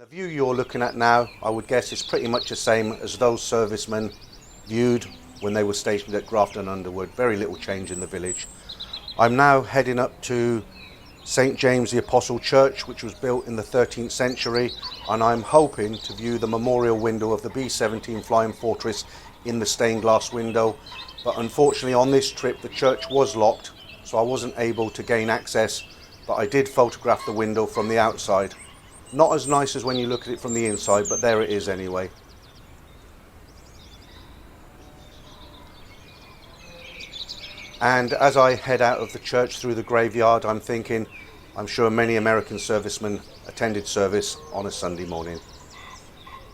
The view you're looking at now, I would guess, is pretty much the same as those servicemen viewed when they were stationed at Grafton Underwood. Very little change in the village. I'm now heading up to St James the Apostle Church, which was built in the 13th century, and I'm hoping to view the memorial window of the B17 Flying Fortress in the stained glass window. But unfortunately on this trip the church was locked, so I wasn't able to gain access, but I did photograph the window from the outside. Not as nice as when you look at it from the inside, but there it is anyway. And as I head out of the church through the graveyard, I'm thinking, I'm sure many American servicemen attended service on a Sunday morning.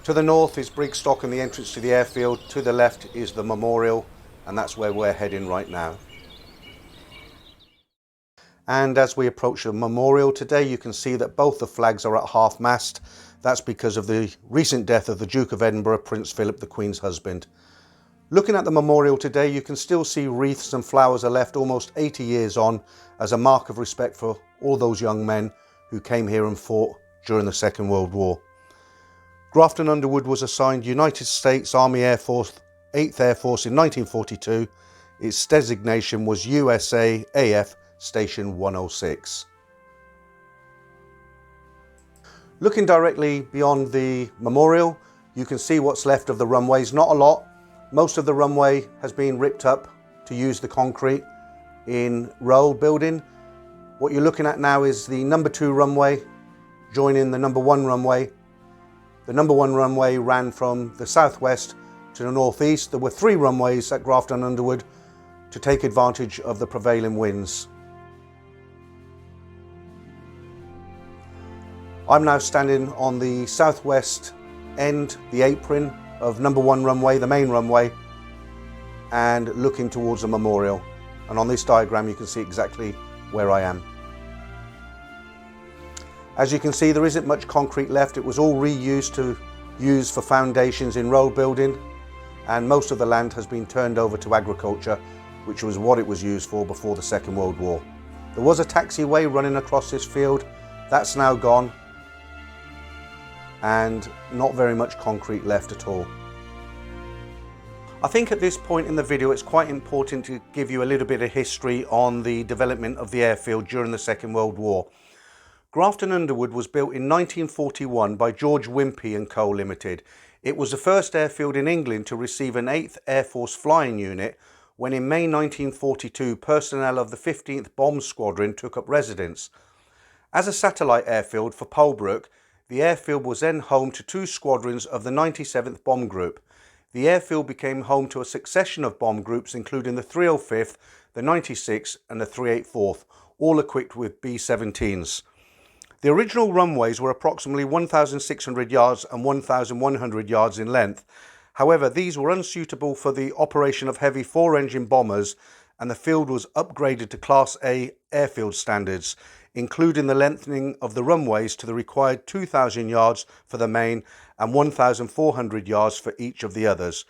To the north is Brigstock and the entrance to the airfield. To the left is the memorial, and that's where we're heading right now. And as we approach the memorial today, you can see that both the flags are at half-mast. That's because of the recent death of the Duke of Edinburgh, Prince Philip, the Queen's husband. Looking at the memorial today, you can still see wreaths and flowers are left almost 80 years on as a mark of respect for all those young men who came here and fought during the Second World War. Grafton Underwood was assigned United States Army Air Force 8th Air Force in 1942. Its designation was USAAF Station 106. Looking directly beyond the memorial, you can see what's left of the runways. Not a lot. Most of the runway has been ripped up to use the concrete in road building. What you're looking at now is the number 2 runway joining the number 1 runway. The number 1 runway ran from the southwest to the northeast. There were 3 runways at Grafton Underwood to take advantage of the prevailing winds. I'm now standing on the southwest end, the apron of number 1 runway, the main runway, and looking towards the memorial. And on this diagram you can see exactly where I am. As you can see, there isn't much concrete left. It was all reused to use for foundations in road building, and most of the land has been turned over to agriculture, which was what it was used for before the Second World War. There was a taxiway running across this field. That's now gone, and not very much concrete left at all. I think at this point in the video it's quite important to give you a little bit of history on the development of the airfield during the Second World War. Grafton Underwood was built in 1941 by George Wimpey & Co Limited. It was the first airfield in England to receive an 8th Air Force flying unit when in May 1942 personnel of the 15th Bomb Squadron took up residence. As a satellite airfield for Polbrook, the airfield was then home to 2 squadrons of the 97th Bomb Group. The airfield became home to a succession of bomb groups including the 305th, the 96th and the 384th, all equipped with B-17s. The original runways were approximately 1,600 yards and 1,100 yards in length. However, these were unsuitable for the operation of heavy 4-engine bombers, and the field was upgraded to Class A airfield standards, including the lengthening of the runways to the required 2,000 yards for the main and 1,400 yards for each of the others.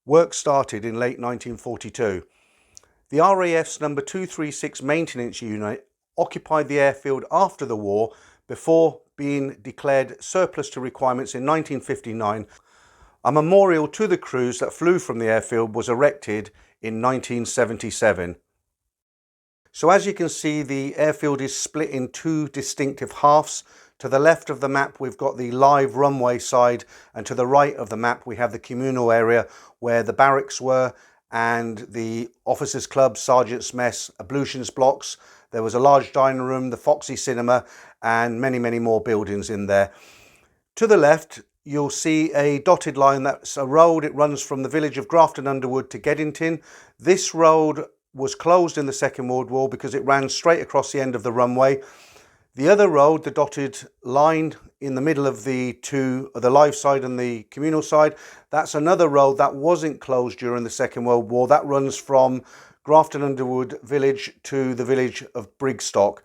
Work started in late 1942. The RAF's number 236 maintenance unit occupied the airfield after the war before being declared surplus to requirements in 1959. A memorial to the crews that flew from the airfield was erected in 1977. So as you can see, the airfield is split in 2 distinctive halves. To the left of the map we've got the live runway side, and to the right of the map we have the communal area where the barracks were and the officers' club, sergeants' mess, ablutions blocks. There was a large dining room, the Foxy Cinema, and many more buildings in there. To the left you'll see a dotted line. That's a road. It runs from the village of Grafton Underwood to Geddington. This road was closed in the Second World War because it ran straight across the end of the runway. The other road, the dotted line in the middle of the 2, the live side and the communal side, that's another road that wasn't closed during the Second World War. That runs from Grafton Underwood village to the village of Brigstock.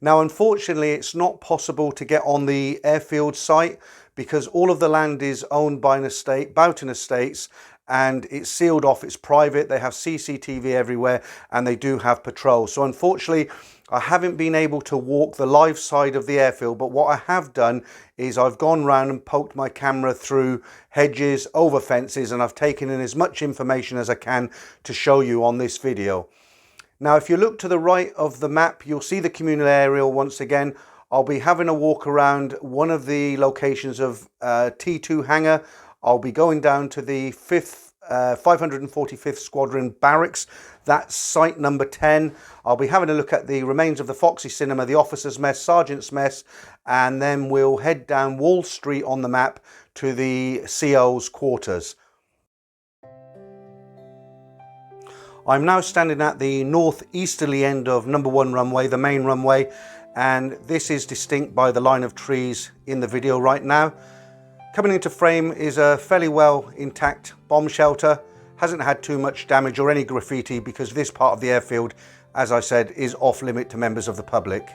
Now unfortunately it's not possible to get on the airfield site because all of the land is owned by an estate, Boughton Estates, and it's sealed off, it's private. They have CCTV everywhere and they do have patrol. So unfortunately I haven't been able to walk the live side of the airfield, but what I have done is I've gone round and poked my camera through hedges, over fences, and I've taken in as much information as I can to show you on this video. Now, if you look to the right of the map, you'll see the communal aerial once again. I'll be having a walk around one of the locations of T2 hangar. I'll be going down to the 545th Squadron Barracks. That's site number 10. I'll be having a look at the remains of the Foxy Cinema, the Officers' Mess, Sergeant's Mess, and then we'll head down Wall Street on the map to the CO's quarters. I'm now standing at the northeasterly end of number 1 runway, the main runway, and this is distinct by the line of trees in the video right now. Coming into frame is a fairly well intact bomb shelter. Hasn't had too much damage or any graffiti because this part of the airfield, as I said, is off limit to members of the public.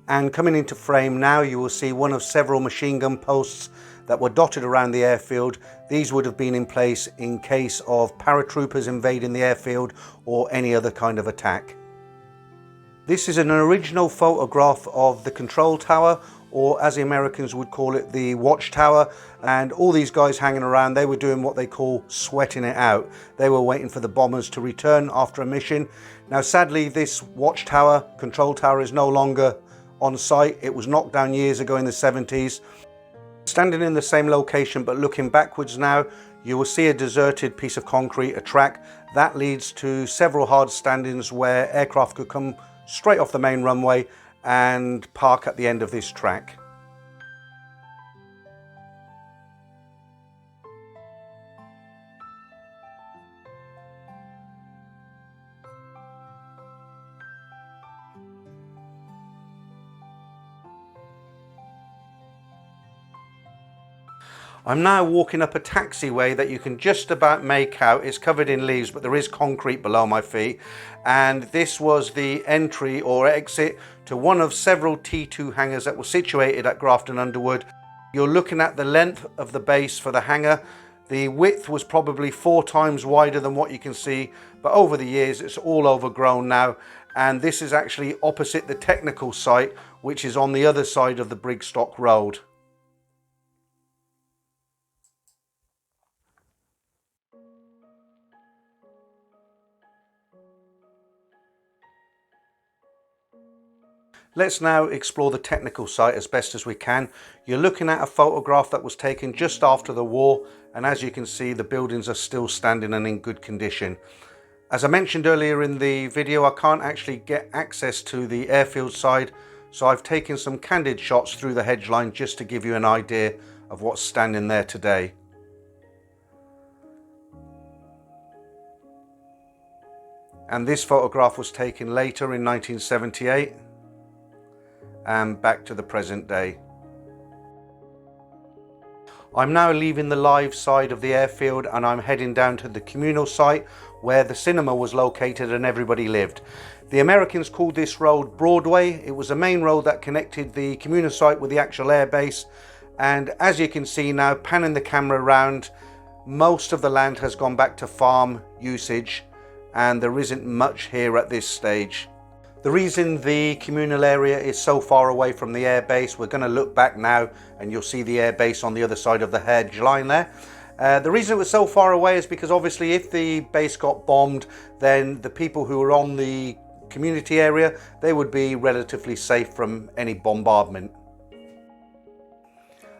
And coming into frame now, you will see one of several machine gun posts that were dotted around the airfield. These would have been in place in case of paratroopers invading the airfield or any other kind of attack. This is an original photograph of the control tower, or as the Americans would call it, the watchtower, and all these guys hanging around, they were doing what they call sweating it out. They were waiting for the bombers to return after a mission. Now sadly, this watchtower, control tower, is no longer on site. It was knocked down years ago in the 70s. Standing in the same location but looking backwards now, you will see a deserted piece of concrete, a track that leads to several hard standings where aircraft could come straight off the main runway and park at the end of this track. I'm now walking up a taxiway that you can just about make out. It's covered in leaves, but there is concrete below my feet. And this was the entry or exit to one of several T2 hangars that were situated at Grafton Underwood. You're looking at the length of the base for the hangar. The width was probably 4 times wider than what you can see, but over the years it's all overgrown now. And this is actually opposite the technical site, which is on the other side of the Brigstock Road. Let's now explore the technical site as best as we can. You're looking at a photograph that was taken just after the war, and as you can see, the buildings are still standing and in good condition. As I mentioned earlier in the video, I can't actually get access to the airfield side, so I've taken some candid shots through the hedge line just to give you an idea of what's standing there today. And this photograph was taken later in 1978. And back to the present day. I'm now leaving the live side of the airfield and I'm heading down to the communal site where the cinema was located and everybody lived. The Americans called this road Broadway. It was a main road that connected the communal site with the actual airbase, and as you can see now, panning the camera around, most of the land has gone back to farm usage and there isn't much here at this stage. The reason the communal area is so far away from the airbase, we're going to look back now and you'll see the airbase on the other side of the hedge line there. The reason it was so far away is because obviously if the base got bombed, then the people who were on the community area, they would be relatively safe from any bombardment.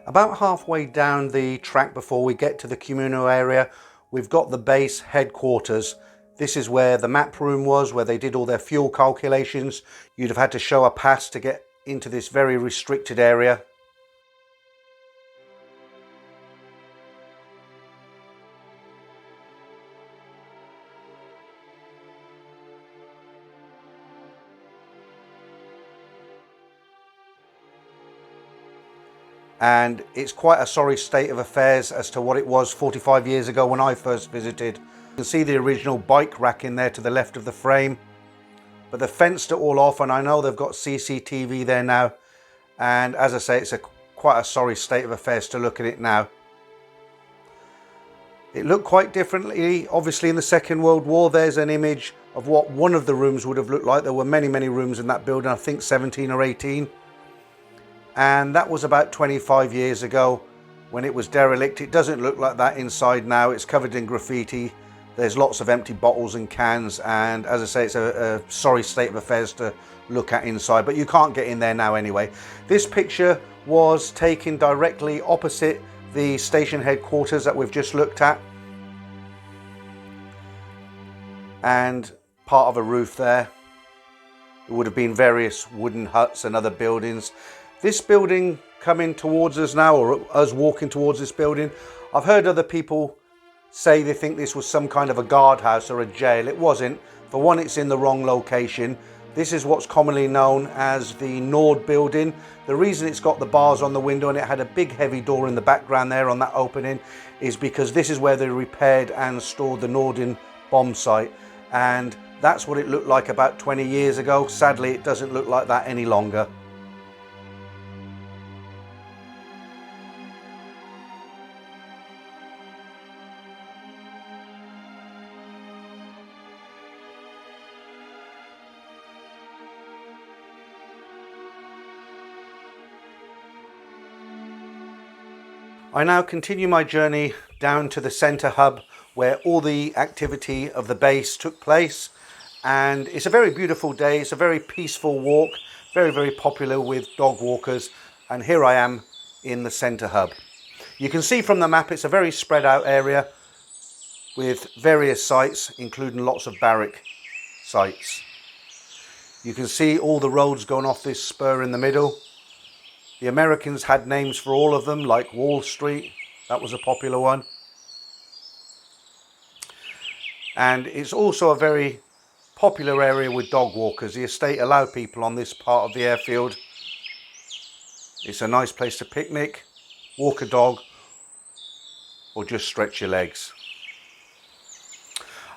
About halfway down the track before we get to the communal area, we've got the base headquarters. This is where the map room was, where they did all their fuel calculations. You'd have had to show a pass to get into this very restricted area. And it's quite a sorry state of affairs as to what it was 45 years ago when I first visited. You can see the original bike rack in there to the left of the frame, but they've fenced it all off, and I know they've got CCTV there now, and as I say, it's quite a sorry state of affairs to look at it now. It looked quite differently obviously in the Second World War. There's an image of what one of the rooms would have looked like. There were many, many rooms in that building, I think 17 or 18. And that was about 25 years ago when it was derelict. It doesn't look like that inside now. It's covered in graffiti. There's lots of empty bottles and cans, and as I say, it's a sorry state of affairs to look at inside, but you can't get in there now anyway. This picture was taken directly opposite the station headquarters that we've just looked at, and part of a roof there. There would have been various wooden huts and other buildings. This building coming towards us now, or us walking towards this building, I've heard other people say they think this was some kind of a guardhouse or a jail. It wasn't. For one, it's in the wrong location. This is what's commonly known as the Nord building. The reason it's got the bars on the window and it had a big heavy door in the background there on that opening is because this is where they repaired and stored the Norden bomb site. And that's what it looked like about 20 years ago. Sadly, it doesn't look like that any longer. I now continue my journey down to the centre hub where all the activity of the base took place, and it's a very beautiful day. It's a very peaceful walk, very, very popular with dog walkers, and here I am in the centre hub. You can see from the map it's a very spread out area with various sites, including lots of barrack sites. You can see all the roads going off this spur in the middle. The Americans had names for all of them, like Wall Street, that was a popular one. And it's also a very popular area with dog walkers. The estate allowed people on this part of the airfield. It's a nice place to picnic, walk a dog, or just stretch your legs.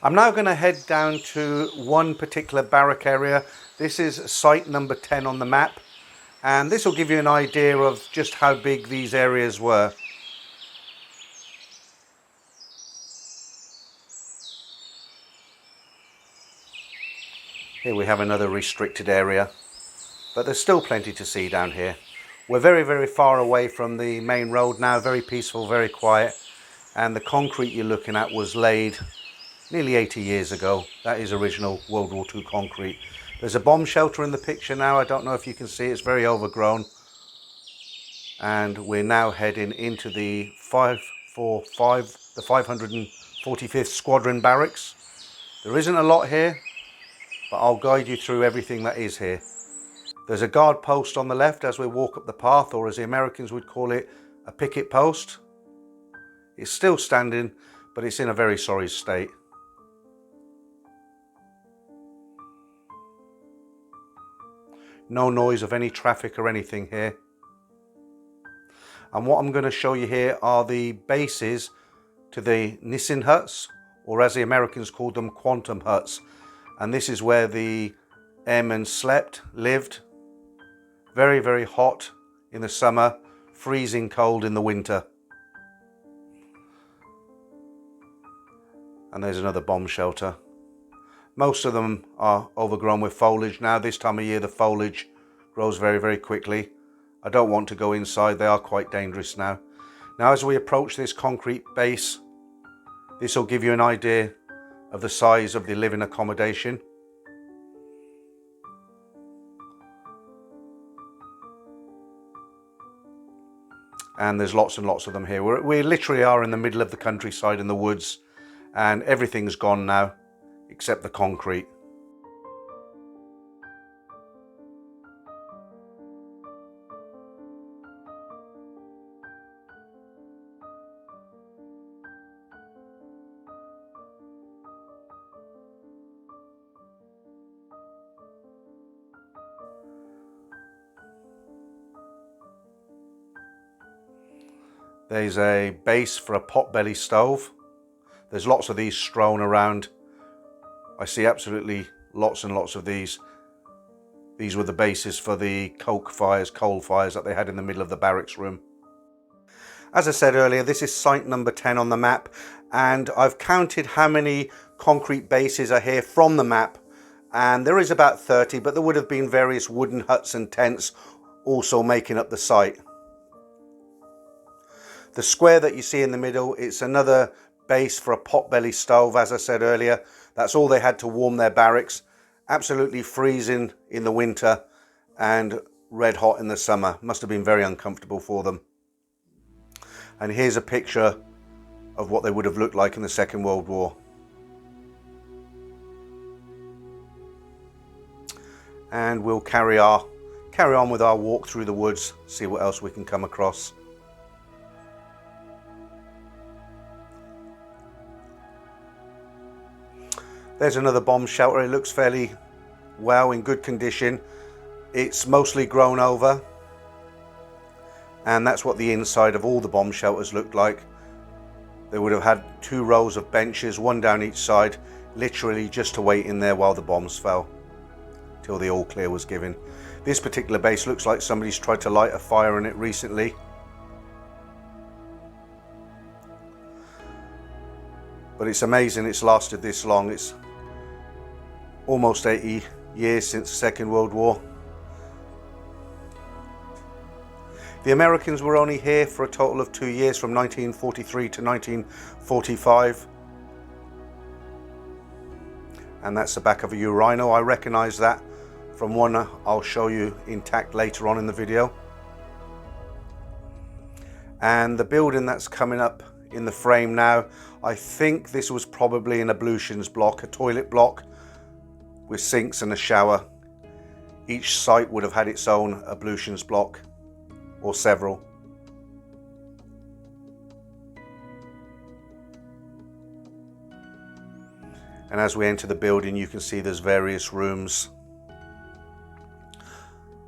I'm now going to head down to one particular barrack area. This is site number 10 on the map. And this will give you an idea of just how big these areas were. Here we have another restricted area, but there's still plenty to see down here. We're very, very far away from the main road now, very peaceful, very quiet. And the concrete you're looking at was laid nearly 80 years ago. That is original World War II concrete. There's a bomb shelter in the picture now. I don't know if you can see, it's very overgrown. And we're now heading into the 545th Squadron Barracks. There isn't a lot here, but I'll guide you through everything that is here. There's a guard post on the left as we walk up the path, or as the Americans would call it, a picket post. It's still standing, but it's in a very sorry state. No noise of any traffic or anything here. And what I'm going to show you here are the bases to the Nissen huts, or as the Americans called them, quantum huts. And this is where the airmen slept, lived. Very, very hot in the summer, freezing cold in the winter. And there's another bomb shelter. Most of them are overgrown with foliage now. This time of year the foliage grows very, very quickly. I don't want to go inside, they are quite dangerous now. Now as we approach this concrete base, this will give you an idea of the size of the living accommodation. And there's lots and lots of them here. We literally are in the middle of the countryside in the woods, and everything's gone now except the concrete. There's a base for a potbelly stove. There's lots of these strewn around. I see absolutely lots and lots of these. These were the bases for the coke fires, coal fires that they had in the middle of the barracks room. As I said earlier, this is site number 10 on the map, and I've counted how many concrete bases are here from the map, and there is about 30, but there would have been various wooden huts and tents also making up the site. The square that you see in the middle, it's another base for a potbelly stove. As I said earlier, that's all they had to warm their barracks. Absolutely freezing in the winter and red hot in the summer. Must have been very uncomfortable for them. And here's a picture of what they would have looked like in the Second World War. And we'll carry on with our walk through the woods, see what else we can come across. There's another bomb shelter. It looks fairly well, in good condition. It's mostly grown over, and that's what the inside of all the bomb shelters looked like. They would have had 2 rows of benches, one down each side, literally just to wait in there while the bombs fell, till the all clear was given. This particular base looks like somebody's tried to light a fire in it recently. But it's amazing it's lasted this long. It's almost 80 years since the Second World War. The Americans were only here for a total of 2 years, from 1943 to 1945. And that's the back of a Urino. I recognise that from one I'll show you intact later on in the video. And the building that's coming up in the frame now, I think this was probably an ablutions block, a toilet block with sinks and a shower. Each site would have had its own ablutions block, or several. And as we enter the building, you can see there's various rooms.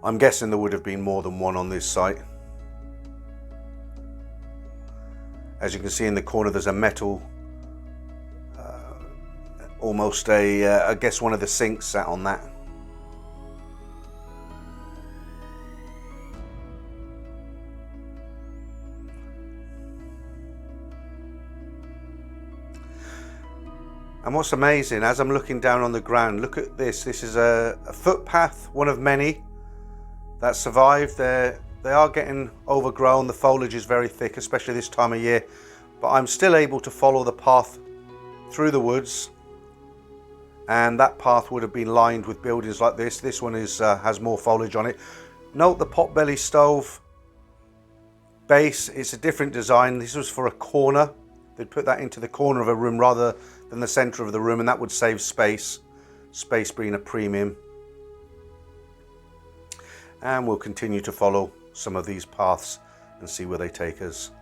I'm guessing there would have been more than one on this site. As you can see in the corner, there's a metal, almost I guess one of the sinks sat on that. And what's amazing, as I'm looking down on the ground, look at this. This is a footpath, one of many that survived. They are getting overgrown. The foliage is very thick, especially this time of year. But I'm still able to follow the path through the woods. And that path would have been lined with buildings like this. This one has more foliage on it. Note the potbelly stove base. It's a different design. This was for a corner. They'd put that into the corner of a room rather than the center of the room, and that would save space. Space being a premium. And we'll continue to follow some of these paths and see where they take us.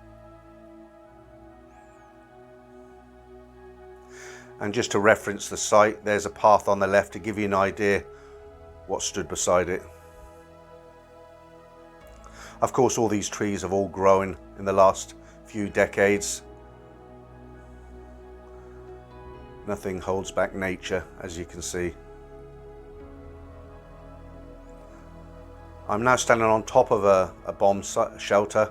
And just to reference the site, there's a path on the left to give you an idea what stood beside it. Of course, all these trees have all grown in the last few decades. Nothing holds back nature, as you can see. I'm now standing on top of a bomb shelter.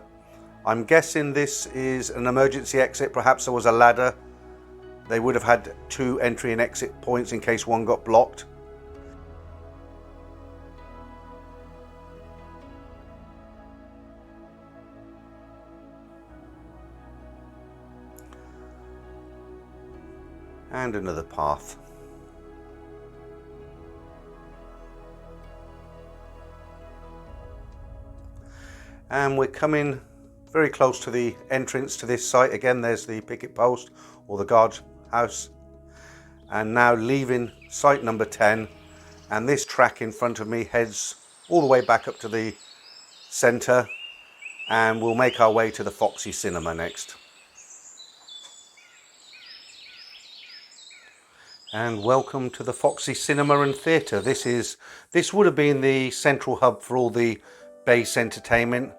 I'm guessing this is an emergency exit. Perhaps there was a ladder. They would have had 2 entry and exit points in case one got blocked. And another path. And we're coming very close to the entrance to this site. Again, there's the picket post or the guard house. And now leaving site number 10. And this track in front of me heads all the way back up to the center. And we'll make our way to the Foxy Cinema next. And welcome to the Foxy Cinema and Theatre. This would have been the central hub for all the base entertainment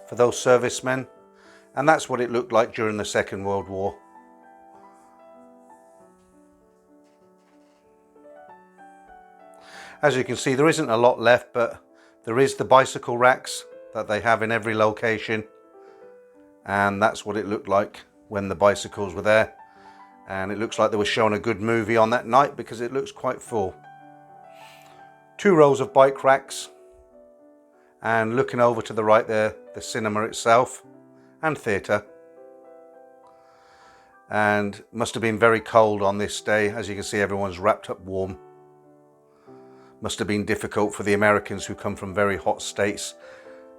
for those servicemen, and that's what it looked like during the Second World War. As you can see, there isn't a lot left, but there is the bicycle racks that they have in every location, and that's what it looked like when the bicycles were there. And it looks like they were showing a good movie on that night because it looks quite full. 2 rows of bike racks, and looking over to the right there, the cinema itself and theatre. And must have been very cold on this day. As you can see, everyone's wrapped up warm. Must have been difficult for the Americans who come from very hot states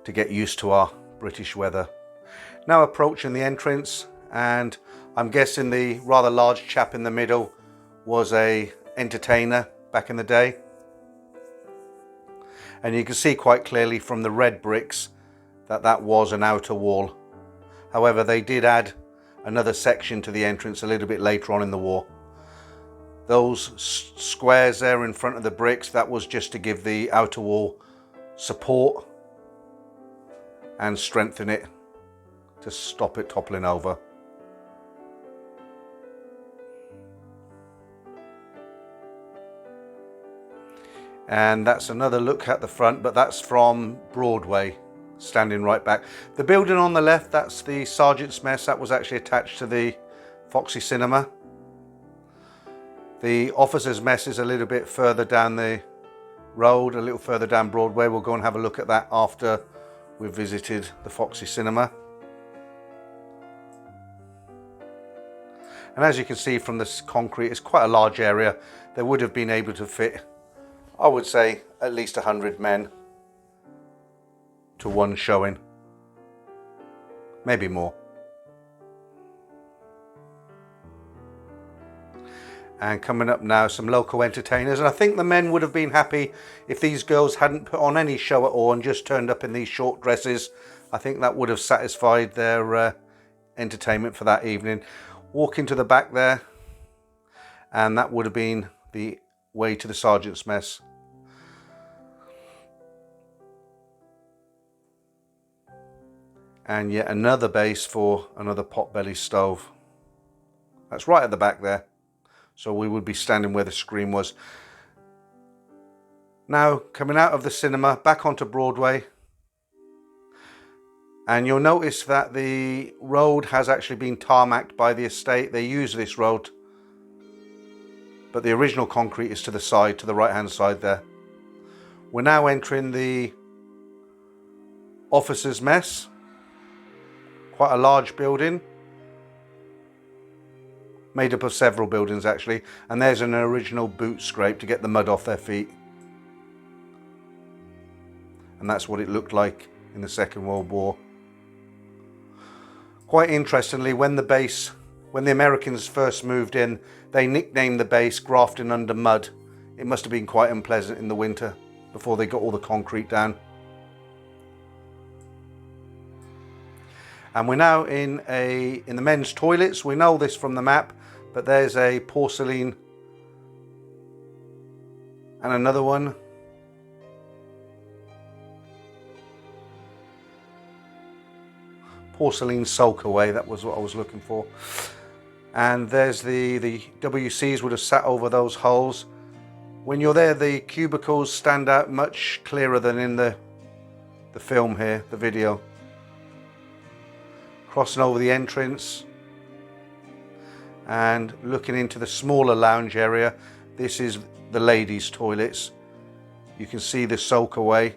to get used to our British weather. Now approaching the entrance, and I'm guessing the rather large chap in the middle was a entertainer back in the day. And you can see quite clearly from the red bricks that that was an outer wall. However, they did add another section to the entrance a little bit later on in the war. Those squares there in front of the bricks, that was just to give the outer wall support and strengthen it to stop it toppling over. And that's another look at the front, but that's from Broadway, standing right back. The building on the left, that's the Sergeant's Mess. That was actually attached to the Foxy Cinema. The Officers' Mess is a little bit further down the road, a little further down Broadway. We'll go and have a look at that after we've visited the Foxy Cinema. And as you can see from this concrete, it's quite a large area. They would have been able to fit, I would say, at least 100 men to one showing, maybe more. And coming up now, some local entertainers, and I think the men would have been happy if these girls hadn't put on any show at all and just turned up in these short dresses. I think that would have satisfied their entertainment for that evening. Walking to the back there, and that would have been the way to the Sergeant's Mess. And yet another base for another potbelly stove. That's right at the back there. So we would be standing where the screen was. Now coming out of the cinema back onto Broadway. And you'll notice that the road has actually been tarmacked by the estate. They use this road, but the original concrete is to the side, to the right hand side there. We're now entering the Officers' Mess. Quite a large building, made up of several buildings actually, and there's an original boot scrape to get the mud off their feet. And that's what it looked like in the Second World War. Quite interestingly, when the Americans first moved in, they nicknamed the base Grafton Under Mud. It must have been quite unpleasant in the winter before they got all the concrete down. And we're now in the men's toilets. We know this from the map, but there's a porcelain and another one. Porcelain soakaway, that was what I was looking for. And there's the WCs would have sat over those holes. When you're there, the cubicles stand out much clearer than in the film here, the video. Crossing over the entrance and looking into the smaller lounge area. This is the ladies' toilets. You can see the soakaway.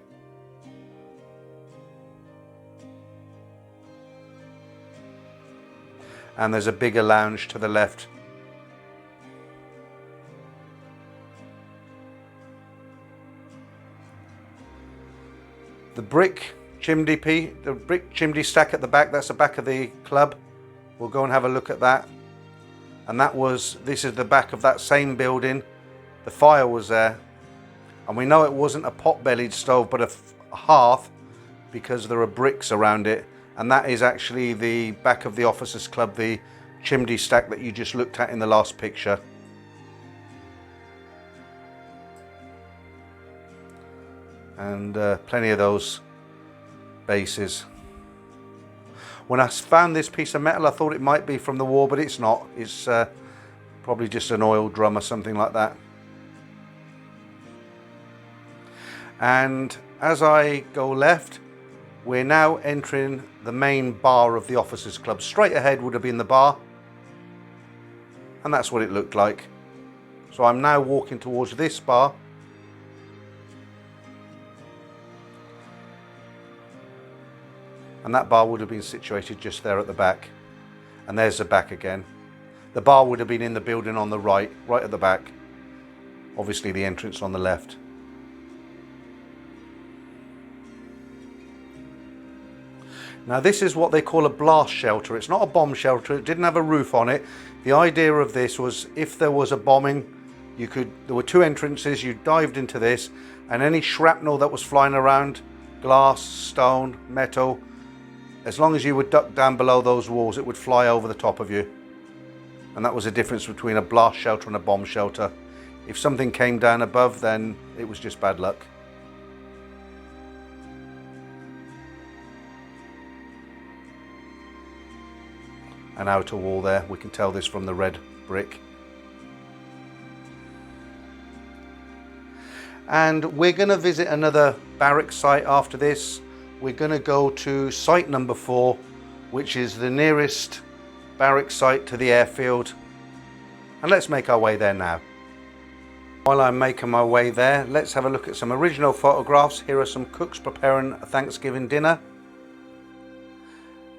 And there's a bigger lounge to the left. The brick chimney stack at the back, that's the back of the club. We'll go and have a look at that. And this is the back of that same building. The fire was there. And we know it wasn't a pot-bellied stove, but a hearth, because there are bricks around it. And that is actually the back of the Officers' Club, the chimney stack that you just looked at in the last picture. And plenty of those bases. When I found this piece of metal, I thought it might be from the war, but it's not. It's probably just an oil drum or something like that. And as I go left, we're now entering the main bar of the Officers' Club. Straight ahead would have been the bar. And that's what it looked like. So I'm now walking towards this bar. And that bar would have been situated just there at the back. And there's the back again. The bar would have been in the building on the right at the back. Obviously the entrance on the left. Now this is what they call a blast shelter. It's not a bomb shelter, it didn't have a roof on it. The idea of this was if there was a bombing, there were two entrances, you dived into this, and any shrapnel that was flying around, glass, stone, metal, as long as you would duck down below those walls, it would fly over the top of you. And that was the difference between a blast shelter and a bomb shelter. If something came down above, then it was just bad luck. An outer wall there, we can tell this from the red brick. And we're going to visit another barrack site after this. We're going to go to site number 4, which is the nearest barrack site to the airfield. And let's make our way there now. While I'm making my way there, let's have a look at some original photographs. Here are some cooks preparing a Thanksgiving dinner.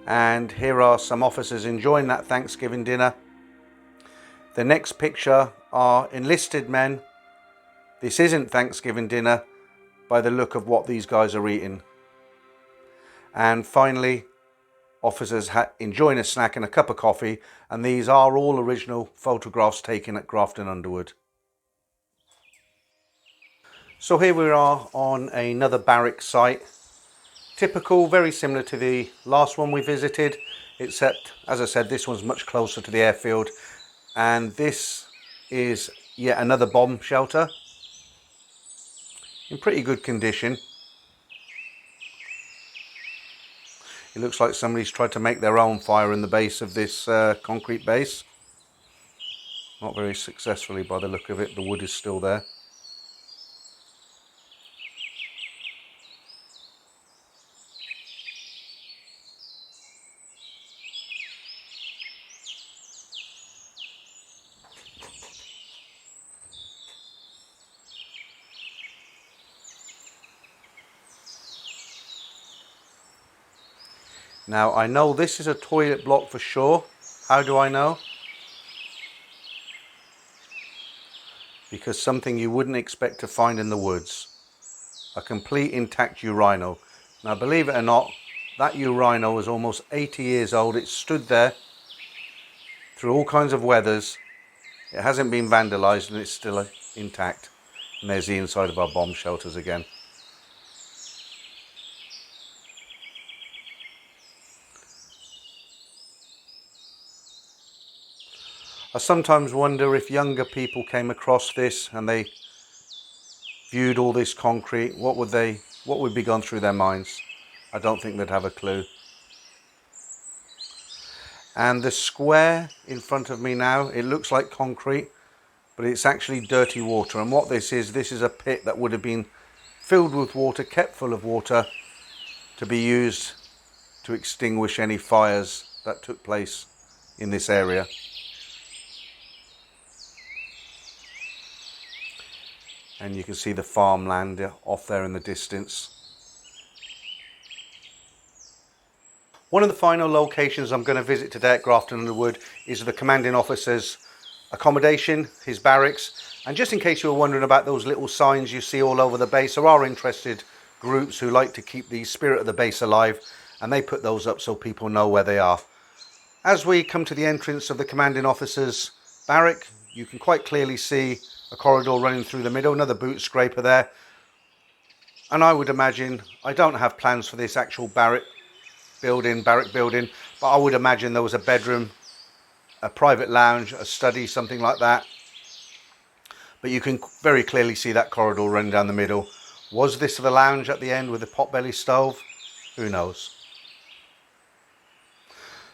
And here are some officers enjoying that Thanksgiving dinner. The next picture are enlisted men. This isn't Thanksgiving dinner by the look of what these guys are eating. And finally, officers enjoying a snack and a cup of coffee. And these are all original photographs taken at Grafton Underwood. So here we are on another barrack site. Typical, very similar to the last one we visited, except, as I said, this one's much closer to the airfield. And this is yet another bomb shelter in pretty good condition. It looks like somebody's tried to make their own fire in the base of this concrete base. Not very successfully by the look of it, the wood is still there. Now I know this is a toilet block for sure. How do I know? Because something you wouldn't expect to find in the woods. A complete intact urinal. Now believe it or not, that urinal is almost 80 years old. It's stood there through all kinds of weathers. It hasn't been vandalised and it's still intact. And there's the inside of our bomb shelters again. I sometimes wonder if younger people came across this and they viewed all this concrete, what would be going through their minds? I don't think they'd have a clue. And the square in front of me now, it looks like concrete, but it's actually dirty water. And what this is a pit that would have been filled with water, kept full of water, to be used to extinguish any fires that took place in this area. And you can see the farmland off there in the distance. One of the final locations I'm going to visit today at Grafton Underwood is the commanding officer's accommodation, his barracks. And just in case you were wondering about those little signs you see all over the base, there are interested groups who like to keep the spirit of the base alive, and they put those up so people know where they are. As we come to the entrance of the commanding officer's barrack, you can quite clearly see a corridor running through the middle, another boot scraper there. And I would imagine, I don't have plans for this actual barrack building, but I would imagine there was a bedroom, a private lounge, a study, something like that. But you can very clearly see that corridor running down the middle. Was this the lounge at the end with the potbelly stove? Who knows?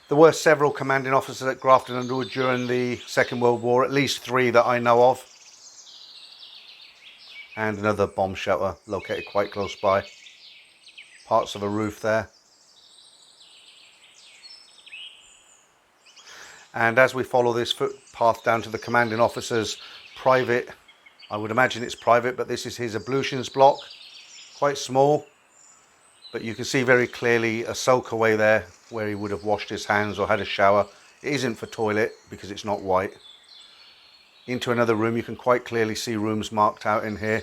There were several commanding officers at Grafton Underwood during the Second World War, at least 3 that I know of. And another bomb shelter located quite close by. Parts of a roof there. And as we follow this footpath down to the commanding officer's private, I would imagine it's private, but this is his ablutions block, quite small, but you can see very clearly a soakaway there where he would have washed his hands or had a shower. It isn't for toilet because it's not white. Into another room, you can quite clearly see rooms marked out in here.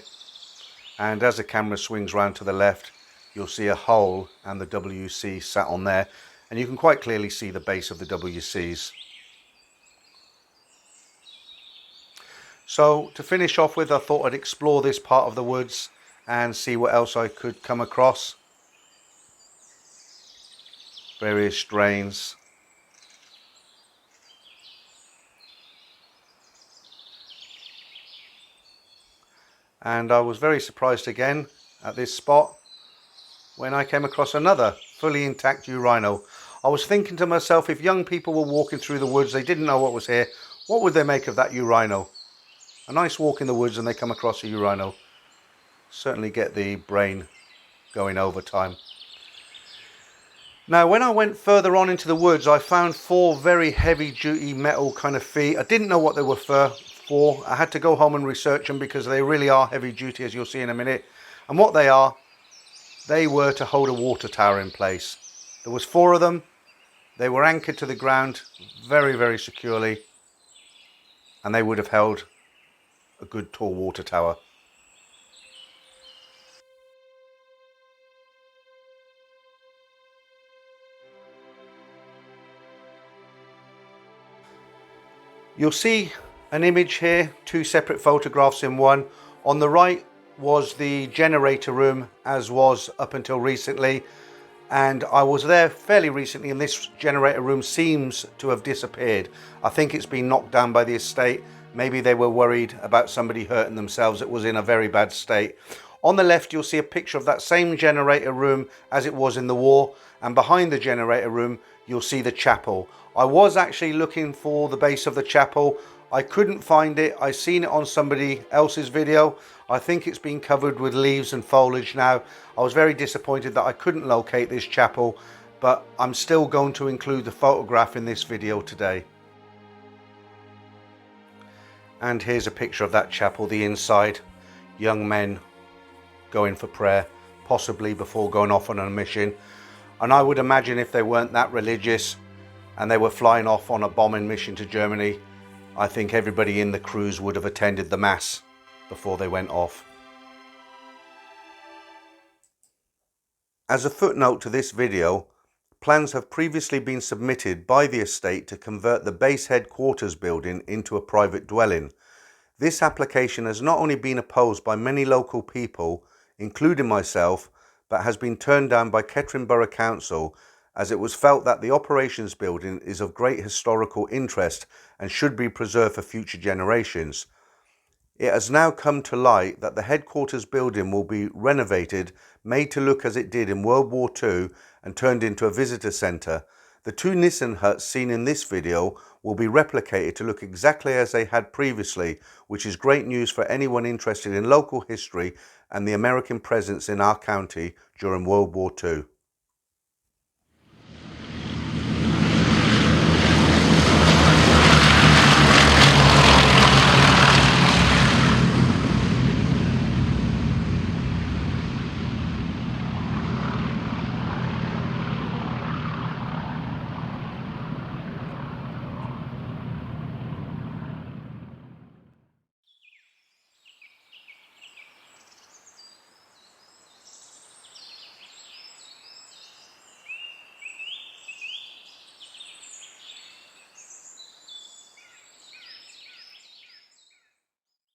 And as the camera swings round to the left, you'll see a hole and the WC sat on there. And you can quite clearly see the base of the WCs. So to finish off with, I thought I'd explore this part of the woods and see what else I could come across. Various drains. And I was very surprised again at this spot when I came across another fully intact urino. I was thinking to myself, if young people were walking through the woods, they didn't know what was here, what would they make of that urino? A nice walk in the woods and they come across a urino. Certainly get the brain going overtime. Now, when I went further on into the woods, I found 4 very heavy duty metal kind of feet. I didn't know what they were for. I had to go home and research them because they really are heavy duty, as you'll see in a minute. And what they are, they were to hold a water tower in place. There was 4 of them. They were anchored to the ground very, very securely. And they would have held a good tall water tower. You'll see an image here, 2 separate photographs in one. On the right was the generator room, as was up until recently. And I was there fairly recently and this generator room seems to have disappeared. I think it's been knocked down by the estate. Maybe they were worried about somebody hurting themselves. It was in a very bad state. On the left, you'll see a picture of that same generator room as it was in the war. And behind the generator room, you'll see the chapel. I was actually looking for the base of the chapel. I couldn't find it. I seen it on somebody else's video. I think it's been covered with leaves and foliage now. I was very disappointed that I couldn't locate this chapel, but I'm still going to include the photograph in this video today. And here's a picture of that chapel, the inside. Young men going for prayer, possibly before going off on a mission. And I would imagine if they weren't that religious and they were flying off on a bombing mission to Germany, I think everybody in the cruise would have attended the mass before they went off. As a footnote to this video, plans have previously been submitted by the estate to convert the base headquarters building into a private dwelling. This application has not only been opposed by many local people, including myself, but has been turned down by Kettering Borough Council, as it was felt that the operations building is of great historical interest and should be preserved for future generations. It has now come to light that the headquarters building will be renovated, made to look as it did in World War II and turned into a visitor centre. The 2 Nissen huts seen in this video will be replicated to look exactly as they had previously, which is great news for anyone interested in local history and the American presence in our county during World War II.